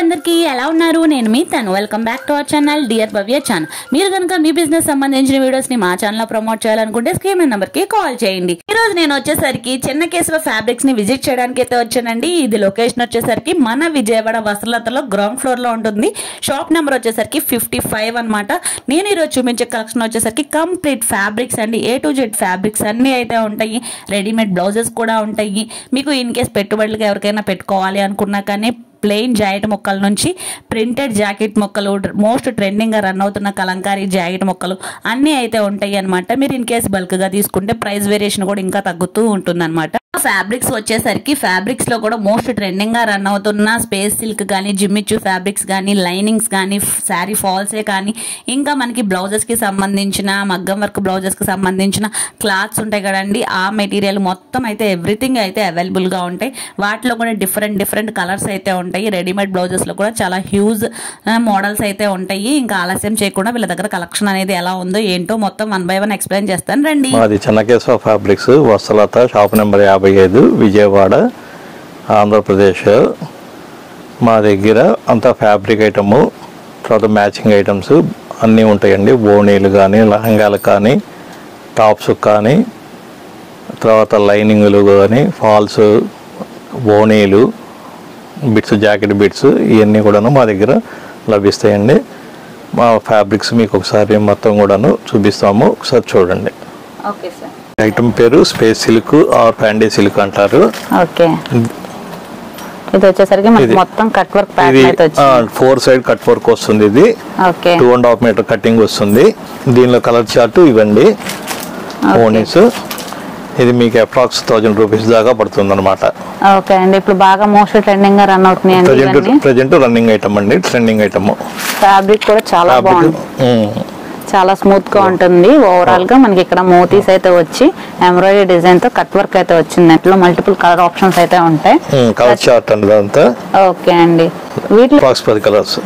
అందరికీ ఎలా ఉన్నారు? నేను మీ తను. Welcome back to our channel dear Bhavya channel. మీరు కనుక మీ బిజినెస్ సంబంధించిన వీడియోస్ ని మా ఛానల్ లో ప్రమోట్ చేయాలనుకుంటే స్క్రీన్ నెంబర్ కి కాల్ చేయండి. ఈ రోజు నేను వచ్చేసరికి చెన్నకేశవ ఫ్యాబ్రిక్స్ ని విజిట్ చేయడానికి అయితే వచ్చానండి. ఇది లొకేషన్ వచ్చేసరికి మన విజయవాడ వస్త్రలతలో గ్రౌండ్ ఫ్లోర్ లో ఉంటుంది. షాప్ నెంబర్ వచ్చేసరికి 55 అన్నమాట. నేను ఈ రోజు చూపించే కలెక్షన్ వచ్చేసరికి కంప్లీట్ ఫ్యాబ్రిక్స్ అండి. A to Z ఫ్యాబ్రిక్స్ అన్ని అయితే ఉంటాయి. రెడీమేడ్ బ్లౌజెస్ కూడా ఉంటాయి. మీకు ఇన్ కేస్ పెట్టుబడులకు ఎవరికైనా పెట్టుకోవాలి అనుకున్నా కానీ ప్లెయిన్ జాకెట్ మొక్కల నుంచి ప్రింటెడ్ జాకెట్ మొక్కలు, మోస్ట్ ట్రెండింగ్ గా రన్ అవుతున్న కలంకారీ జాకెట్ మొక్కలు అన్నీ అయితే ఉంటాయి అనమాట. మీరు ఇన్ కేస్ బల్క్ గా తీసుకుంటే ప్రైస్ వేరియేషన్ కూడా ఇంకా తగ్గుతూ ఉంటుంది అనమాట. ఫ్యాబ్రిక్స్ వచ్చేసరికి ఫ్యాబ్రిక్స్ లో కూడా మోస్ట్ ట్రెండింగ్ గా రన్ అవుతున్న స్పేస్ సిల్క్ కానీ, జిమ్మిచ్చు ఫ్యాబ్రిక్స్ కానీ, లైనింగ్స్ కానీ, శారీ ఫాల్సే కానీ, ఇంకా మనకి బ్లౌజెస్ కి సంబంధించిన మగ్గం వర్క్ బ్లౌజెస్ కి సంబంధించిన క్లాత్స్ ఉంటాయి కదండి. ఆ మెటీరియల్ మొత్తం అయితే ఎవ్రీథింగ్ అయితే అవైలబుల్ గా ఉంటాయి. వాటిలో కూడా డిఫరెంట్ కలర్స్ అయితే ఉంటాయి. రెడీమేడ్ బ్లౌజెస్ లో కూడా చాలా హ్యూజ్ మోడల్స్ అయితే ఉంటాయి. ఇంకా ఆలస్యం చేయకుండా వీళ్ళ దగ్గర కలెక్షన్ అనేది ఎలా ఉందో ఏంటో మొత్తం 1 by 1 ఎక్స్ప్లెయిన్ చేస్తాను రండి. మాది Chennakesava fabrics, Vastralatha, shop number 55, Vijayawada, Andhra Pradesh. మా దగ్గర అంతా ఫ్యాబ్రిక్ ఐటము, తర్వాత మ్యాచింగ్ ఐటమ్స్ అన్నీ ఉంటాయండి. బోనీలు కానీ, లహంగాలు కానీ, టాప్స్ కానీ, తర్వాత లైనింగ్లు కానీ, ఫాల్స్, బోనీలు, బిట్స్, జాకెట్ బిట్స్, ఇవన్నీ కూడాను మా దగ్గర లభిస్తాయండి. మా ఫ్యాబ్రిక్స్ మీకు ఒకసారి మొత్తం కూడాను చూపిస్తాము, ఒకసారి చూడండి. Okay sir. ఐటమ్ పేరు స్పేస్ సిల్క్ ఆర్ ఫ్యాండీ సిల్క్ అంటారు. ఓకే, ఇది వచ్చేసరికి మనకి మొత్తం కట్ వర్క్ ప్యాటర్న్ అయితే వచ్చింది. 4 సైడ్ కట్ వర్క్ వస్తుంది. ఇది ఓకే 2.5 మీటర్ కటింగ్ వస్తుంది. దీనిలో కలర్ చార్ట్ ఇవ్వండి. ఓనీస్ ఇది మీకు అప్రాక్స్ 1000 రూపీస్ దాకా పడుతుంది అనమాట. ఓకే అండి. ఇప్పుడు బాగా మోస్ట్ ట్రెండింగ్ గా రన్ అవుతున్నాయి. ప్రెజెంట్ రన్నింగ్ ఐటమ్ అండి, ట్రెండింగ్ ఐటమ్. ఫ్యాబ్రిక్ కూడా చాలా బాగుంది, చాలా స్మూత్ గా ఉంటుంది. ఓవరాల్ గా మనకి ఇక్కడ మోతీస్ అయితే వచ్చి ఎంబ్రాయిడరీ డిజైన్ తో కట్ వర్క్ అయితే వచ్చింది. అట్లా మల్టిపుల్ కలర్ ఆప్షన్స్ అయితే ఉంటాయి. కలర్ చార్ట్ అండి అంతా. ఓకే అండి. వీటిలో 10 కలర్స్,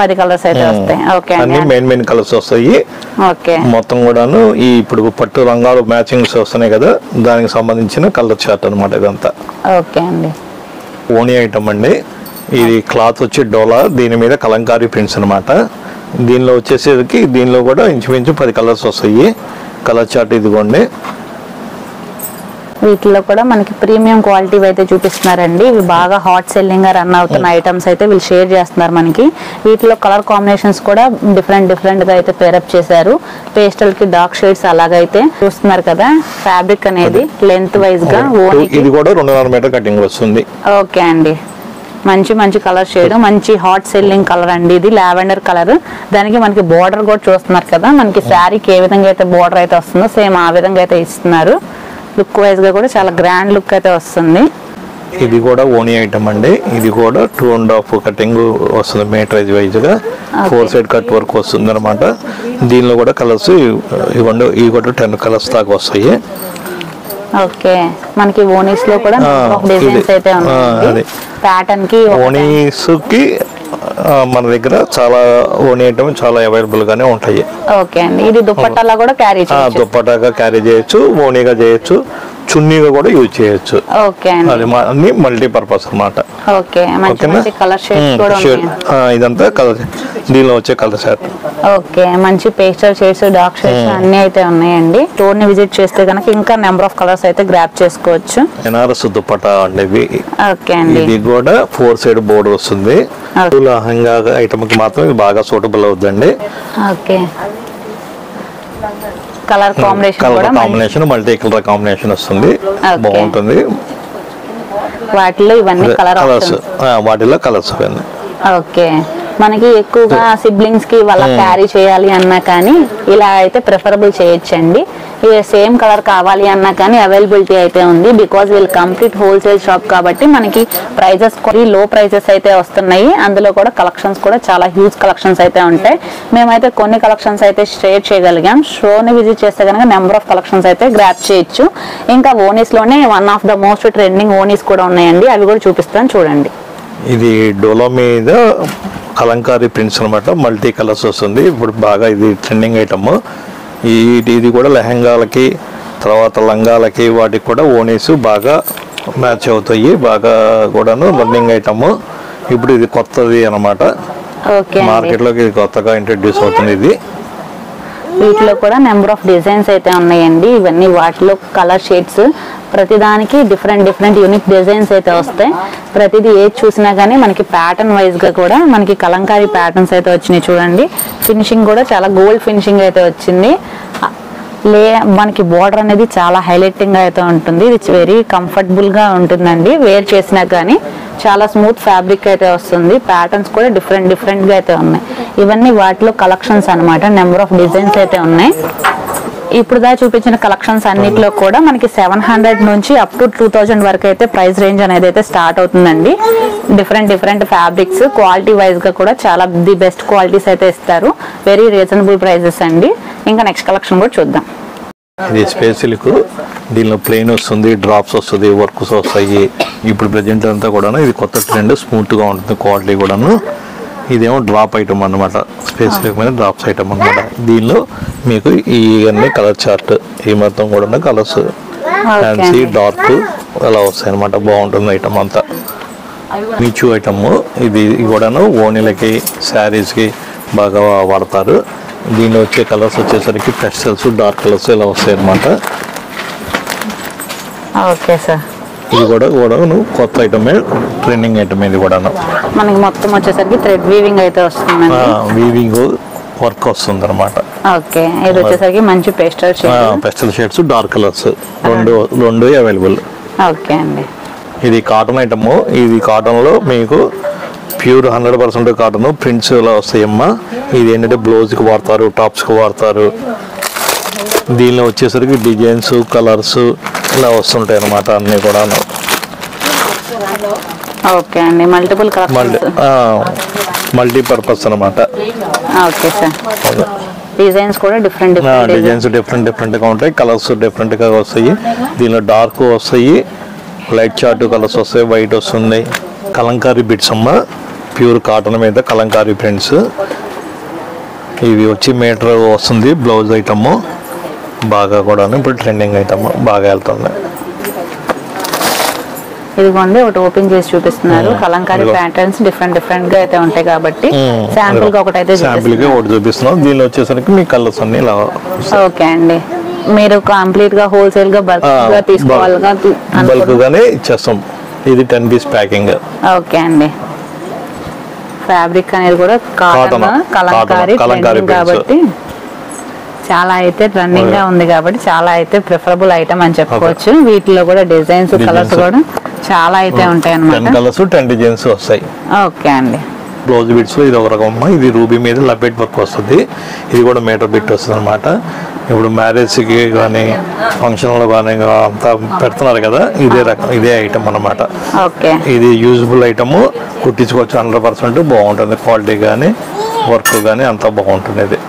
10 కలర్స్ అయితే వస్తాయి. ఓకే అండి, మెయిన్ కలర్స్ వస్తాయి. ఓకే, మొత్తం కూడాను ఈ ఇప్పుడు పట్టు రంగాలు మ్యాచింగ్స్ వస్తున్నాయి కదా, దానికి సంబంధించిన కలర్ చార్ట్ అనమాట ఇదంతా. ఓకే అండి. ఓనీ ఐటమ్ అండి. ఇది క్లాత్ వచ్చి డోలా, దీని మీద కలంకారీ ప్రింట్స్ అనమాట. దీనిలో వచ్చేసరికి దీనిలో కూడా ఇంచుమించు 10 కలర్స్ వస్తాయి. కలర్ చార్ట్ ఇదిగోండి. వీటిలో కూడా మనకి ప్రీమియం క్వాలిటీ అయితే చూపిస్తున్నారండి. ఇవి బాగా హాట్ సెల్లింగ్ గా రన్ అవుతున్న ఐటమ్స్ అయితే వీళ్ళు షేర్ చేస్తున్నారు మనకి. వీటిలో కలర్ కాంబినేషన్స్ కూడా డిఫరెంట్ గా అయితే పేరప్ చేశారు. పేస్టల్ కి డార్క్ షేడ్స్ అలాగైతే చూస్తున్నారు కదా. ఫ్యాబ్రిక్ అనేది లెంత్ వైజ్ గా ఇది కూడా 2.5 మీటర్ కటింగ్ వస్తుంది. ఓకే అండి. మంచి కలర్ షేడ్, మంచి హాట్ సెల్లింగ్ కలర్ అండి. ఇది లావెండర్ కలర్. దానికి మనకి బోర్డర్ కూడా చూస్తున్నారు కదా. మనకి శారీకి ఏ విధంగా అయితే బోర్డర్ అయితే వస్తుందో సేమ్ ఆ విధంగా అయితే ఇస్తున్నారు. లుక్ వైజ్ గా కూడా చాలా గ్రాండ్ లుక్ అయితే వస్తుంది. ఇది కూడా ఓనీ ఐటమ్ అండి. ఇది కూడా 2.5 కటింగ్ వస్తుంది. మీటరేజ్ వైజ్ గా 4 సైడ్ కట్ వర్క్ వస్తుంది అనమాట. దీనిలో కూడా కలర్స్ ఇవ్వండి. ఇవి కూడా 10 కలర్స్ దాకా వస్తాయి. ఓకే, మనకి ఓనీస్ లో కూడా డిజైన్స్ అయితే ఉన్నాయి. ప్యాటర్న్ కి ఓనీస్ కి మన దగ్గర చాలా ఓనీ ఐటమ్ చాలా అవైలబుల్ గానే ఉంటాయి. ఓకే అండి. ఇది దుపట్టాలా కూడా క్యారీ చేయొచ్చు. దుపట్టాగా క్యారీ చేయొచ్చు, ఓనీగా చేయొచ్చు, చున్నీగా కూడా యూజ్ చేయొచ్చు. ఓకే అండి. అది అన్ని మల్టీపర్పస్ అన్నమాట. ఓకే, మంచి కలర్ షేడ్స్ కూడా ఉన్నాయి. ఇదంతా కలర్, దీనిలో వచ్చే కలర్ షేడ్. ఓకే, మంచి పేస్టల్ షేడ్స్, డార్క్ షేడ్స్ అన్ని అయితే ఉన్నాయండి. స్టోర్ ని విజిట్ చేస్తే కనుక ఇంకా నెంబర్ ఆఫ్ కలర్స్ అయితే గ్రాప్ చేసుకోవచ్చు. బెనారస్ దుపట్టా అండి. ఓకే అండి. ఇది కూడా 4 సైడ్ బోర్డర్ వస్తుంది. లహంగా ఐటమ్ కి మాత్రం ఇది బాగా సూటబుల్ అవుతుందండి. Okay, colour combination multi colour combination వస్తుంది, బాగుంటుంది. వాటిలో ఇవన్నీ కలర్స్, వాటిలో కలర్స్. ఓకే, మనకి ఎక్కువగా సిబ్లింగ్స్ కి వాళ్ళ క్యారీ చేయాలి అన్నా కానీ ఇలా అయితే ప్రిఫరబుల్ చేయొచ్చండి. సేమ్ కలర్ కావాలి అన్నా కానీ అవైలబిలిటీ అయితే ఉంది. బికాజ్ వీళ్ళు కంప్లీట్ హోల్సేల్ షాప్ కాబట్టి మనకి ప్రైజెస్ లో ప్రైజెస్ అయితే వస్తున్నాయి. అందులో కూడా కలెక్షన్స్ కూడా చాలా హ్యూజ్ కలెక్షన్స్ అయితే ఉంటాయి. మేమైతే కొన్ని కలెక్షన్స్ అయితే షేర్ చేయగలిగాం. షోని విజిట్ చేస్తే కనుక నెంబర్ ఆఫ్ కలెక్షన్స్ అయితే గ్రాప్ చేయొచ్చు. ఇంకా ఓనీస్ లోనే one of the most trending ఓనీస్ కూడా ఉన్నాయండి. అవి కూడా చూపిస్తాను చూడండి. ఇది డోలా మీద కలంకారీ ప్రింట్స్ అనమాట. మల్టీ కలర్స్ వస్తుంది. ఇప్పుడు బాగా ఇది ట్రెండింగ్ ఐటమ్. ఇది కూడా లెహంగాలకి, తర్వాత లంగాలకి, వాటికి కూడా ఓనీస్ బాగా మ్యాచ్ అవుతాయి. బాగా కూడాను రన్నింగ్ ఐటమ్. ఇప్పుడు ఇది కొత్తది అన్నమాట, ఓకే. మార్కెట్లోకి ఇది కొత్తగా ఇంట్రడ్యూస్ అవుతుంది. ఇది వీటిలో కూడా నెంబర్ ఆఫ్ డిజైన్స్ అయితే ఉన్నాయండి. ఇవన్నీ వాటిలో కలర్ షేడ్స్, ప్రతిదానికి డిఫరెంట్ యూనిక్ డిజైన్స్ అయితే వస్తాయి. ప్రతిదీ ఏది చూసినా కానీ మనకి ప్యాటర్న్ వైజ్ గా కూడా మనకి కలంకారీ ప్యాటర్న్స్ అయితే వచ్చినాయి చూడండి. ఫినిషింగ్ కూడా చాలా గోల్డ్ ఫినిషింగ్ అయితే వచ్చింది. మనకి బోర్డర్ అనేది చాలా హైలైటింగ్ గా అయితే ఉంటుంది. ఇది వెరీ కంఫర్టబుల్ గా ఉంటుందండి, వేర్ చేసినా కానీ చాలా స్మూత్ ఫ్యాబ్రిక్ అయితే వస్తుంది. ప్యాటర్న్స్ కూడా డిఫరెంట్ గా అయితే ఉన్నాయి. ఇవన్నీ వాటిలో కలెక్షన్స్ అన్నమాట. నెంబర్ ఆఫ్ డిజైన్స్ అయితే ఉన్నాయి. ఇప్పుడు దా చూపించిన కలెక్షన్స్ అన్నిట్లో కూడా మనకి 700 నుంచి అప్ టు 2000 వరకు అయితే ప్రైస్ రేంజ్ అనేది అయితే స్టార్ట్ అవుతుందండి. డిఫరెంట్ ఫ్యాబ్రిక్స్, క్వాలిటీ వైజ్ గా కూడా చాలా ది బెస్ట్ క్వాలిటీస్ అయితే ఇస్తారు. వెరీ రీజనబుల్ ప్రైజెస్ అండి. ఇంకా నెక్స్ట్ కలెక్షన్ కూడా చూద్దాం. ఇది స్పేస్ సిల్క్, దీనిలో ప్లెయిన్ వస్తుంది, డ్రాప్స్ వస్తుంది, వర్క్స్ వస్తాయి. ఇప్పుడు ప్రజెంట్ అంతా కూడా ఇది కొత్త ట్రెండ్, స్మూత్ గా ఉంటుంది క్వాలిటీ కూడాను. ఇదేమో డ్రాప్ ఐటమ్ అన్నమాట, స్పేస్ సిల్క్ మీద డ్రాప్స్ ఐటమ్ అన్నమాట. దీనిలో మీకు ఇవన్నీ కలర్ చార్ట్, ఈ మొత్తం కూడా కలర్స్ ఫ్యాన్సీ డార్క్ అలా వస్తాయి అనమాట. బాగుంటుంది ఐటమ్ అంతా. మీచు ఐటమ్ ఇది కూడాను ఓణీలకి, శారీస్కి బాగా వాడతారు. దీనిలో వచ్చే కలర్స్ వచ్చేసరికి పెస్టల్స్, డార్క్ కలర్స్ ఇలా వస్తాయి అనమాట. Okay sir. ఇది కూడా కొత్త ఐటమే, ట్రెండింగ్ ఐటమ్. ఇది కూడా మనకి మొత్తం వచ్చేసరికి థ్రెడ్ వీవింగ్ అయితే వస్తుంది. వీవింగ్ వర్క్ వస్తుంది అనమాట. ఓకే. ఇది వచ్చేసరికి మంచి పెస్టల్ షేడ్స్, డార్క్ కలర్స్ రెండు అవైలబుల్. ఓకే అండి. ఇది కాటన్ ఐటమ్. ఇది కాటన్ లో మీకు ప్యూర్ 100% కాటన్, ప్రింట్స్ ఇలా వస్తాయమ్మా. ఇది ఏంటంటే బ్లౌజ్ కి వాడతారు, టాప్స్ కి వాడతారు. దీనిలో వచ్చేసరికి డిజైన్స్, కలర్స్ ఇలా వస్తుంటాయి అనమాట అన్ని కూడా. ఓకే అండి. మల్టీపర్పస్ అనమాట. Okay sir. డిజైన్స్ కూడా డిఫరెంట్ గా ఉంటాయి, కలర్స్ డిఫరెంట్ గా వస్తాయి. దీనిలో డార్క్ వస్తాయి, లైట్ చార్ట్ కలర్స్ వస్తాయి, వైట్ వస్తుంది. కలంకారీ బిట్స్ అమ్మ, ప్యూర్ కాటన్ మీద కలంకారీ ప్రింట్స్. ఇవి వచ్చి మీటర్ వస్తుంది బ్లౌజ్ ఐటమ్. బాగా కూడా ఇప్పుడు ట్రెండింగ్ ఐటమ్ బాగా వెళ్తుంది. ఇదిగోండి ఒకటి ఓపెన్ చేసి చూపిస్తున్నారు. కలంకారీ ప్యాటర్న్స్ డిఫరెంట్ గా అయితే ఉంటాయి కాబట్టి శాంపుల్ గా ఒకటి అయితే చూపిస్తున్నాం. దీనిలో వచ్చేసరికి మీ కలర్స్ అన్ని ఇలా. ఓకే అండి. మీరు కంప్లీట్ గా హోల్సేల్ గా బల్క్ గా తీసుకోవాలిగా, బల్క్ గానే ఇచ్చేస్తాం. ఇది 10 పీస్ ప్యాకింగ్. ఓకే అండి. ఫ్యాబ్రిక్ అనేది కూడా కాటన్ కలంకారీ కాబట్టి చాలా అయితే రన్నింగ్ గా ఉంది కాబట్టి చాలా అయితే ప్రిఫరబుల్ ఐటమ్ అని చెప్పుకోవచ్చు. వీటిలో కూడా డిజైన్స్, కలర్స్ కూడా చాలా అయితే ఉంటాయి అన్నమాట. 10 కలర్స్ 10 డిజైన్స్ వస్తాయి. ఓకే అండి. బ్లౌజ్ బిట్స్ ఇది ఒక రకం. ఇది రూబీ మీద లపెట్ వర్క్ వస్తుంది. ఇది కూడా మీటర్ బిట్ వస్తుంది అనమాట. ఇప్పుడు మ్యారేజ్కి కానీ ఫంక్షన్లో కానీ అంతా పెడుతున్నారు కదా, ఇదే రకం, ఇదే ఐటమ్ అనమాట. ఇది యూజ్ఫుల్ ఐటమ్, కుట్టించుకోవచ్చు. 100% బాగుంటుంది. క్వాలిటీ కానీ వర్క్ కానీ అంతా బాగుంటుంది. ఇది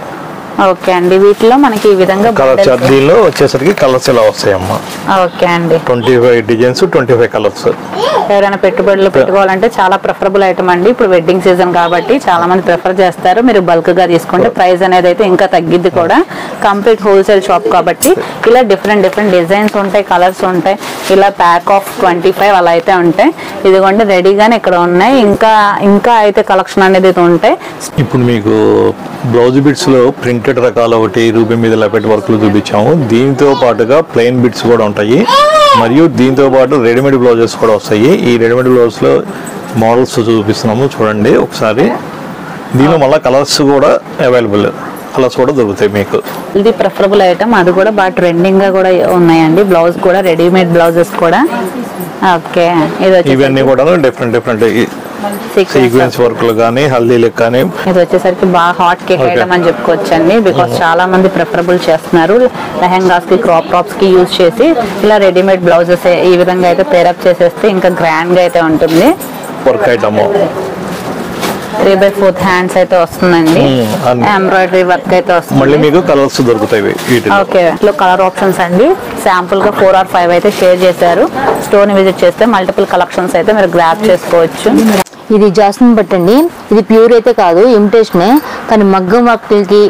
ఓకే అండి. వీటిలో మనకి ఈ విధంగా కలర్ చార్జీలో వచ్చేసరికి కలర్స్ ఇలా వస్తాయమ్మా. ఓకే అండి. 25 డిజైన్స్, 25 కలర్స్. ఎవరైనా పెట్టుబడులు పెట్టుకోవాలంటే చాలా ప్రిఫరబుల్ ఐటమ్ అండి. ఇప్పుడు వెడ్డింగ్ సీజన్ కాబట్టి చాలా మంది ప్రిఫర్ చేస్తారు. మీరు బల్క్ గా తీసుకుంటే ప్రైస్ అనేది అయితే ఇంకా తగ్గిద్ది కూడా. కంప్లీట్ హోల్సేల్ షాప్ కాబట్టి ఇలా డిఫరెంట్ డిజైన్స్ ఉంటాయి, కలర్స్ ఉంటాయి. ఇలా ప్యాక్ ఆఫ్ 25 అలా అయితే ఉంటాయి. ఇదిగోండి రెడీగానే ఇక్కడ ఉన్నాయి. ఇంకా అయితే కలెక్షన్ అనేది ఉంటాయి. ఇప్పుడు మీకు బ్లౌజ్ బిట్స్ లో ప్రింటెడ్ రకాలు ఒకటి రూబీ మీద లపెట్ వర్క్లు చూపించాము. దీంతో పాటుగా ప్లెయిన్ బిట్స్ కూడా ఉంటాయి. మరియు దీంతో పాటు రెడీమేడ్ బ్లౌజెస్ కూడా వస్తాయి. ఈ రెడీమేడ్ బ్లౌజ్ లో మోడల్స్ చూపిస్తున్నాము చూడండి ఒకసారి. దీనిలో మళ్ళీ కలర్స్ కూడా అవైలబుల్, కలర్స్ కూడా దొరుకుతాయి మీకు. ఇది ప్రిఫరబుల్ ఐటమ్. అది కూడా బాగా ట్రెండింగ్ గా కూడా ఉన్నాయండి. బ్లౌజ్ కూడా రెడీమేడ్ బ్లౌజెస్ కూడా. ఓకే. ఇవన్నీ కూడా డిఫరెంట్ సీక్వెన్స్ వర్క్లు కానీ హల్దీలకు కానీ. ఇది వచ్చేసరికి బాగా హాట్ కేక్ ఐటమ్ అని చెప్పుకోవచ్చు అండి. బికాస్ చాలా మంది ప్రిఫరబుల్ చేస్తున్నారు. లెహంగాస్ కి, క్రాప్ టాప్స్ కి యూజ్ చేసి ఇలా రెడీమేడ్ బ్లౌజెస్ ఈ విధంగా అయితే పేరప్ చేసేస్తే ఇంకా గ్రాండ్ గా అయితే ఉంటుంది. వర్క్ ఐటమ్ 3/4 హ్యాండ్స్ అయితే వస్తుందండి. ఎంబ్రాయిడరీ వర్క్ అయితే వస్తుంది. మళ్ళీ మీకు కలర్స్ దొరుకుతాయి. ఓకే. ఇట్లా కలర్ ఆప్షన్స్ అండి. శాంపుల్ గా 4 or 5 అయితే షేర్ చేశారు. స్టోర్ ని విజిట్ చేస్తే మల్టిపుల్ కలెక్షన్స్ అయితే మీరు గ్రాబ్ చేసుకోవచ్చు. ఇది జాస్మిన్ బట్ అండి. ఇది ప్యూర్ అయితే కాదు, ఇమిటేషనే. కానీ మగ్గం వర్క్లకి,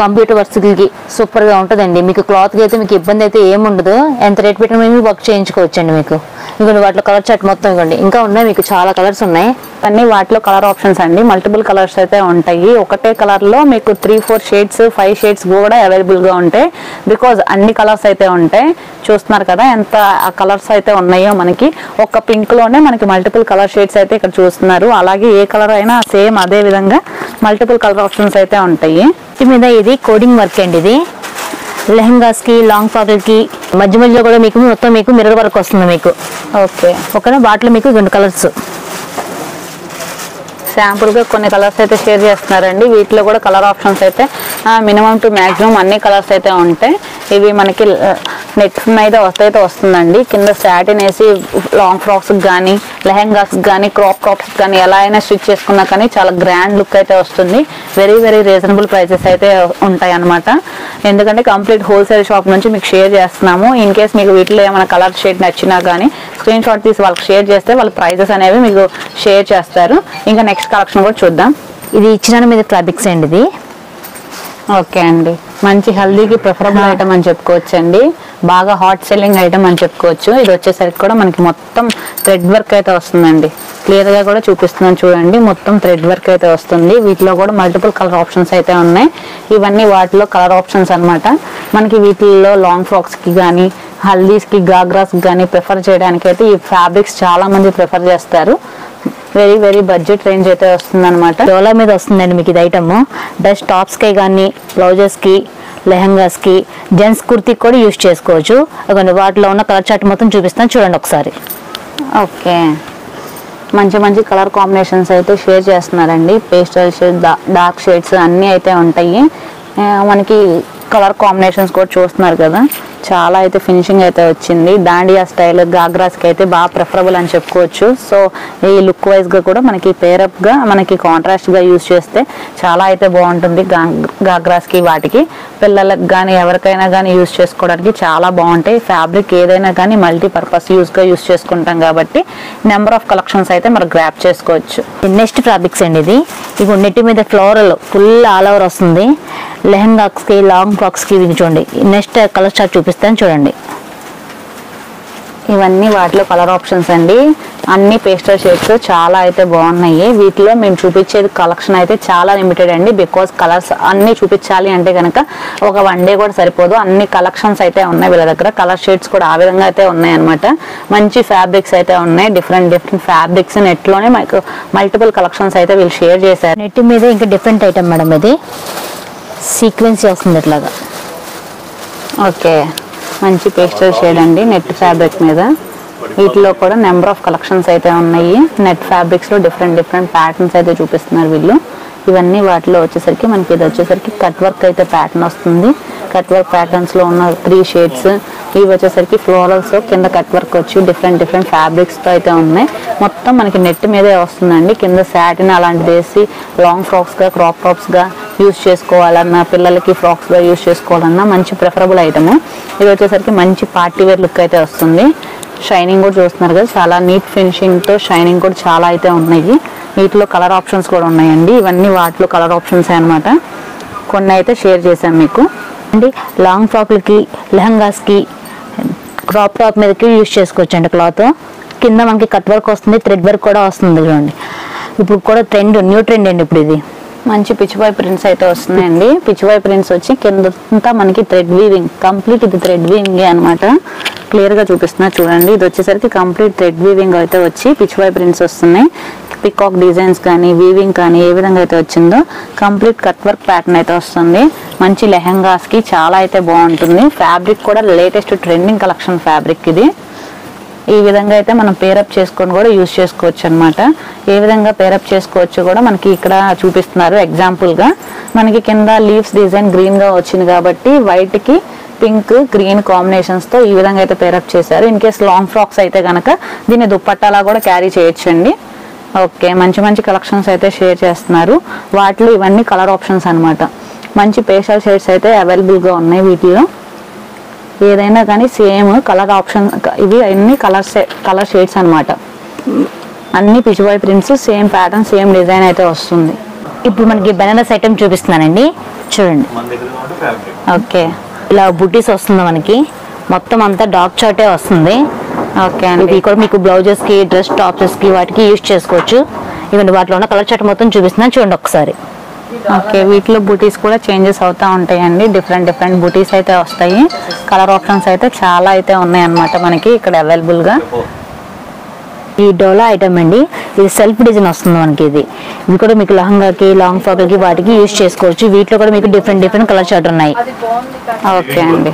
కంప్యూటర్ వర్క్కి సూపర్గా ఉంటుందండి. మీకు క్లాత్కి అయితే మీకు ఇబ్బంది అయితే ఏముండదు. ఎంత రేట్ పెట్టినా మేము వర్క్ చేయించుకోవచ్చండి. మీకు ఇదిగోండి వాటిలో కలర్ చార్ట్ మొత్తం ఇవ్వండి. ఇంకా ఉన్నాయి, మీకు చాలా కలర్స్ ఉన్నాయి. అన్ని వాటిలో కలర్ ఆప్షన్స్ అండి, మల్టిపుల్ కలర్స్ అయితే ఉంటాయి. ఒకటే కలర్ లో మీకు 3-4 షేడ్స్ 5 షేడ్స్ కూడా అవైలబుల్ గా ఉంటాయి. బికాజ్ అన్ని కలర్స్ అయితే ఉంటాయి. చూస్తున్నారు కదా ఎంత కలర్స్ అయితే ఉన్నాయో. మనకి ఒక పింక్ లోనే మనకి మల్టిపుల్ కలర్ షేడ్స్ అయితే ఇక్కడ చూస్తున్నారు. అలాగే ఏ కలర్ అయినా సేమ్ అదే విధంగా మల్టిపుల్ కలర్ ఆప్షన్స్ అయితే ఉంటాయి. మీద ఇది కోడింగ్ వర్క్ అండి. ఇది లెహంగాస్ కి లాంగ్ ఫ్రాక్లకి మధ్య మధ్యలో కూడా మీకు మొత్తం మీకు మిర్రర్ వర్క్ వస్తుంది. మీకు ఓకేనా. వాటిలో మీకు 2 కలర్స్ శాంపుల్ గా కొన్ని కలర్స్ అయితే షేర్ చేస్తున్నారండి. వీటిలో కూడా కలర్ ఆప్షన్స్ అయితే మినిమం టు మాక్సిమం అన్ని కలర్స్ అయితే ఉంటాయి. ఇవి మనకి నెట్ మీద అయితే వస్తుందండి. కింద సాటిన్ వేసి లాంగ్ ఫ్రాక్స్ కానీ లెహంగాస్ కానీ క్రాప్ టాప్స్ కానీ ఎలా అయినా స్టిచ్ చేసుకున్నా కానీ చాలా గ్రాండ్ లుక్ అయితే వస్తుంది. వెరీ వెరీ రీజనబుల్ ప్రైసెస్ అయితే ఉంటాయి అన్నమాట. ఎందుకంటే కంప్లీట్ హోల్సేల్ షాప్ నుంచి మీకు షేర్ చేస్తున్నాము. ఇన్ కేస్ మీకు వీటిలో ఏమైనా కలర్ షేడ్ నచ్చినా కానీ స్క్రీన్ షాట్ తీసి వాళ్ళకి షేర్ చేస్తే వాళ్ళ ప్రైజెస్ అనేవి మీకు షేర్ చేస్తారు. ఇంకా నెక్స్ట్ కలెక్షన్ కూడా చూద్దాం. ఇది ఇచ్చిన మీద ఫ్యాబ్రిక్స్ అండి. ఇది ఓకే అండి, మంచి హల్దీకి ప్రిఫరబుల్ ఐటమ్ అని చెప్పుకోవచ్చు అండి. బాగా హాట్ సెల్లింగ్ ఐటమ్ అని చెప్పుకోవచ్చు. ఇది వచ్చేసరికి కూడా మనకి మొత్తం థ్రెడ్ వర్క్ అయితే వస్తుందండి. క్లియర్ గా కూడా చూపిస్తున్నాను చూడండి. మొత్తం థ్రెడ్ వర్క్ అయితే వస్తుంది. వీటిలో కూడా మల్టిపుల్ కలర్ ఆప్షన్స్ అయితే ఉన్నాయి. ఇవన్నీ వాటిలో కలర్ ఆప్షన్స్ అన్నమాట. మనకి వీటిల్లో లాంగ్ ఫ్రాక్స్ కి కానీ హల్దీస్ కి గాగ్రాస్ కానీ ప్రిఫర్ చేయడానికి అయితే ఈ ఫ్యాబ్రిక్స్ చాలా మంది ప్రిఫర్ చేస్తారు. వెరీ వెరీ బడ్జెట్ రేంజ్ అయితే వస్తుంది అనమాట. డోలా మీద వస్తుందండి మీకు ఇది ఐటమ్. డ్రెస్ టాప్స్ కి కానీ బ్లౌజెస్ కి లెహంగాస్ కి జెంట్స్ కుర్తీకి కూడా యూజ్ చేసుకోవచ్చు. వాటిలో ఉన్న కలర్ చార్ట్ మొత్తం చూపిస్తాను చూడండి ఒకసారి. ఓకే, మంచి మంచి కలర్ కాంబినేషన్స్ అయితే షేర్ చేస్తున్నారండి. పేస్టల్ షేడ్ డార్క్ షేడ్స్ అన్నీ అయితే ఉంటాయి. మనకి కలర్ కాంబినేషన్స్ కూడా చూస్తున్నారు కదా, చాలా అయితే ఫినిషింగ్ అయితే వచ్చింది. దాండియా స్టైల్ గాగ్రాస్కి అయితే బాగా ప్రిఫరబుల్ అని చెప్పుకోవచ్చు. సో ఈ లుక్ వైజ్గా కూడా మనకి పేరప్గా మనకి కాంట్రాస్ట్గా యూజ్ చేస్తే చాలా అయితే బాగుంటుంది. గాగ్రాస్కి వాటికి పిల్లలకు కానీ ఎవరికైనా కానీ యూజ్ చేసుకోవడానికి చాలా బాగుంటాయి. ఫ్యాబ్రిక్ ఏదైనా కానీ మల్టీపర్పస్ యూజ్గా యూజ్ చేసుకుంటాం కాబట్టి నెంబర్ ఆఫ్ కలెక్షన్స్ అయితే మనం గ్రాప్ చేసుకోవచ్చు. నెక్స్ట్ ఫ్యాబ్రిక్స్ అండి. ఇది ఇక నెట్ మీద ఫ్లోరల్ ఫుల్ ఆల్ ఓవర్ వస్తుంది. లెహంగాస్కి లాంగ్ ఫ్రాక్స్కి ఇది చూడండి. నెక్స్ట్ కలర్ చార్ట్ చూపిస్తాను చూడండి. ఇవన్నీ వాటిలో కలర్ ఆప్షన్స్ అండి. అన్ని పేస్టల్ షేడ్స్ చాలా అయితే బాగున్నాయి. వీటిలో మేము చూపించేది కలెక్షన్ అయితే చాలా లిమిటెడ్ అండి. బికాస్ కలర్స్ అన్ని చూపించాలి అంటే కనుక ఒక 1 డే కూడా సరిపోదు. అన్ని కలెక్షన్స్ అయితే ఉన్నాయి వీళ్ళ దగ్గర. కలర్ షేడ్స్ కూడా ఆ విధంగా అయితే ఉన్నాయి అనమాట. మంచి ఫ్యాబ్రిక్స్ అయితే ఉన్నాయి. డిఫరెంట్ డిఫరెంట్ ఫ్యాబ్రిక్స్ నెట్లోనే మనకు మల్టిపుల్ కలెక్షన్స్ అయితే వీళ్ళు షేర్ చేశారు. నెట్ మీద ఇంకా డిఫరెంట్ ఐటమ్ మేడం. ఇది సీక్వెన్స్ వస్తుంది ఇట్లాగా. ఓకే, మంచి పేస్టల్ షేడ్ అండి నెట్ ఫ్యాబ్రిక్ మీద. వీటిలో కూడా నెంబర్ ఆఫ్ కలెక్షన్స్ అయితే ఉన్నాయి. నెట్ ఫ్యాబ్రిక్స్లో డిఫరెంట్ డిఫరెంట్ ప్యాటర్న్స్ అయితే చూపిస్తున్నారు వీళ్ళు. ఇవన్నీ వాటిలో వచ్చేసరికి మనకి ఇది వచ్చేసరికి కట్ వర్క్ అయితే ప్యాటర్న్ వస్తుంది. కట్ వర్క్ ప్యాటర్న్స్లో ఉన్న 3 షేడ్స్. ఇవి వచ్చేసరికి ఫ్లోరల్స్ కింద కట్ వర్క్ వచ్చి డిఫరెంట్ డిఫరెంట్ ఫ్యాబ్రిక్స్తో అయితే ఉన్నాయి. మొత్తం మనకి నెట్ మీదే వస్తుందండి. కింద సాటిన్ అలాంటిది వేసి లాంగ్ ఫ్రాక్స్గా క్రాప్ టాప్స్గా యూజ్ చేసుకోవాలన్నా పిల్లలకి ఫ్రాక్స్గా యూజ్ చేసుకోవాలన్నా మంచి ప్రిఫరబుల్ ఐటమ్. ఇది వచ్చేసరికి మంచి పార్టీ వేర్ లుక్ అయితే వస్తుంది. షైనింగ్ కూడా చూస్తున్నారు కదా, చాలా నీట్ ఫినిషింగ్తో షైనింగ్ కూడా చాలా అయితే ఉన్నాయి. వీటిలో కలర్ ఆప్షన్స్ కూడా ఉన్నాయండి. ఇవన్నీ వాటిలో కలర్ ఆప్షన్స్ అనమాట. కొన్ని అయితే షేర్ చేశాను మీకు అండి. లాంగ్ ఫ్రాక్లకి లెహంగాస్కి క్రాప్ టాప్ మీదకి యూజ్ చేసుకోవచ్చు అండి. క్లాత్ కింద మనకి కట్ వర్క్ వస్తుంది, థ్రెడ్ వర్క్ కూడా వస్తుంది చూడండి. ఇప్పుడు కూడా న్యూ ట్రెండ్ అండి ఇప్పుడు ఇది. మంచి పిచ్చిబాయ్ ప్రింట్స్ అయితే వస్తున్నాయండి. పిచ్చిబాయ్ ప్రింట్స్ వచ్చి కిందంతా మనకి థ్రెడ్ వీవింగ్, కంప్లీట్ ఇది థ్రెడ్ వీవింగ్ అనమాట. క్లియర్గా చూపిస్తున్నా చూడండి. ఇది వచ్చేసరికి కంప్లీట్ థ్రెడ్ వీవింగ్ అయితే వచ్చి పిచ్చిబాయ్ ప్రింట్స్ వస్తున్నాయి. పికాక్ డిజైన్స్ కానీ వీవింగ్ కానీ ఏ విధంగా అయితే వచ్చిందో కంప్లీట్ కట్ వర్క్ ప్యాటర్న్ అయితే వస్తుంది. మంచి లెహంగాస్కి చాలా అయితే బాగుంటుంది. ఫ్యాబ్రిక్ కూడా లేటెస్ట్ ట్రెండింగ్ కలెక్షన్ ఫ్యాబ్రిక్ ఇది. ఈ విధంగా అయితే మనం పేరప్ చేసుకొని కూడా యూజ్ చేసుకోవచ్చు అనమాట. ఏ విధంగా పేరప్ చేసుకోవచ్చు కూడా మనకి ఇక్కడ చూపిస్తున్నారు. ఎగ్జాంపుల్గా మనకి కింద లీవ్స్ డిజైన్ గ్రీన్గా వచ్చింది కాబట్టి వైట్కి పింక్ గ్రీన్ కాంబినేషన్స్తో ఈ విధంగా అయితే పేరప్ చేశారు. ఇన్ కేస్ లాంగ్ ఫ్రాక్స్ అయితే కనుక దీన్ని దుప్పట్టాలా కూడా క్యారీ చేయొచ్చండి. ఓకే, మంచి మంచి కలెక్షన్స్ అయితే షేర్ చేస్తున్నారు. వాటిలో ఇవన్నీ కలర్ ఆప్షన్స్ అనమాట. మంచి పేస్టల్ షేడ్స్ అయితే అవైలబుల్గా ఉన్నాయి. వీటిలో ఏదైనా కానీ సేమ్ కలర్ ఆప్షన్. ఇవి అన్ని కలర్ షేడ్స్ అనమాట. అన్ని pichwai prints, same pattern same design అయితే వస్తుంది. ఇప్పుడు మనకి బెనారస్ ఐటమ్ చూపిస్తున్నానండి. చూడండి. ఓకే, ఇలా బుటీస్ వస్తుంది మనకి, మొత్తం అంతా డార్క్ చార్టే వస్తుంది. ఓకే అండి, ఇది కూడా మీకు బ్లౌజెస్కి, డ్రెస్ టాప్స్కి వాటికి యూజ్ చేసుకోవచ్చు. ఇవన్నీ వాటిలో ఉన్న కలర్ చార్ట్ మొత్తం చూపిస్తున్నాను చూడండి ఒకసారి. ఓకే, వీటిలో బూటీస్ కూడా చేంజెస్ అవుతూ ఉంటాయండి. డిఫరెంట్ బూటీస్ అయితే వస్తాయి. కలర్ ఆప్షన్స్ అయితే చాలా అయితే ఉన్నాయన్నమాట మనకి ఇక్కడ అవైలబుల్గా. ఈ డోలా ఐటమ్ అండి, ఇది సెల్ఫ్ డిజైన్ వస్తుంది మనకి. ఇవి కూడా మీకు లహంగాకి, లాంగ్ ఫ్రాక్లకి వాటికి యూజ్ చేసుకోవచ్చు. వీటిలో కూడా మీకు డిఫరెంట్ కలర్ చార్ట్ ఉన్నాయి. ఓకే అండి.